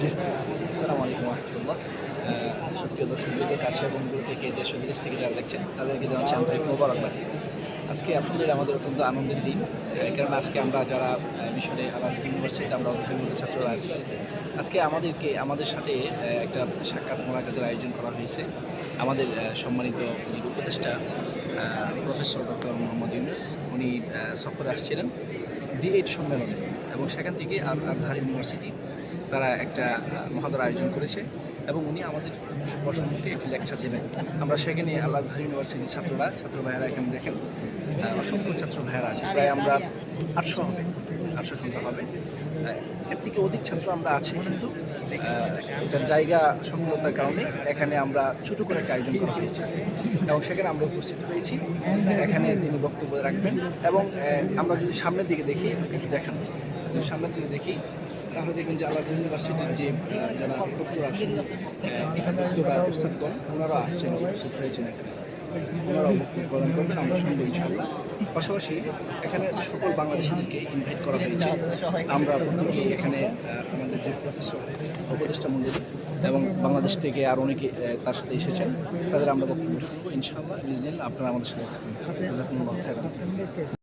জি। আসসালামু আলাইকুম রহমতুল্লাহ। সুপ্রিয় দর্শকবৃন্দ, কাছে এবং দূর থেকে দেশ ও বিদেশ থেকে যারা দেখছেন তাদেরকে জানাচ্ছি আন্তরিক মোবারকবাদ। আজকে আলহামদুলিল্লাহ আমাদের অত্যন্ত আনন্দের দিন, কারণ আজকে আমরা যারা মিশরে আল আজহার ইউনিভার্সিটিতে আমরা অধ্যয়নরত ছাত্ররা আছি, আজকে আমাদের সাথে একটা সাক্ষাৎ মোলাকাতের আয়োজন করা হয়েছে। আমাদের সম্মানিত যিনি উপদেষ্টা প্রফেসর ডক্টর মোহাম্মদ ইউনুস, উনি সফরে আসছিলেন D8 সম্মেলনে, এবং সেখান থেকে আল আজহার ইউনিভার্সিটি তারা একটা মহাদার আয়োজন করেছে এবং উনি আমাদের সম্মুখে একটি লেকচার দেবেন। আমরা সেখানে আল আজহার ইউনিভার্সিটির ছাত্র ভাইয়েরা এখানে দেখেন, অসংখ্য ছাত্র ভাইয়েরা আছে, প্রায় আমরা 800 সংখ্যা হবে। এর থেকে অধিক ছাত্র আমরা আছি, কিন্তু এটার জায়গা সংকলতার কারণে এখানে আমরা ছোটো করে একটা আয়োজন করা হয়েছে এবং সেখানে আমরা উপস্থিত হয়েছি। এখানে তিনি বক্তব্য রাখবেন এবং আমরা যদি সামনের দিকে দেখি, একটু দেখান, সামনের দিকে দেখি তাহলে দেখবেন যে আল আজহার ইউনিভার্সিটির যে যারা প্রক্টর আছেন, এখানে প্রক্টররা উস্তাদগণ ওনারা আসছেন, উপস্থিত হয়েছেন এখানে, ওনারাও বক্তব্য প্রদান করবেন, আমরা শুনবো ইনশাআল্লাহ। পাশাপাশি এখানে সকল বাংলাদেশিদেরকে ইনভাইট করা হয়েছে। আমরা প্রত্যেকেই এখানে আমাদের যে প্রফেসর উপদেষ্টা মণ্ডলী এবং বাংলাদেশ থেকে আর অনেকে তার সাথে এসেছেন, তাদের আমরা বক্তব্য শুনবো ইনশাআল্লাহ। বিজনেল আপনারা আমাদের সাথে থাকুন। জাযাকুমুল্লাহু খাইরান।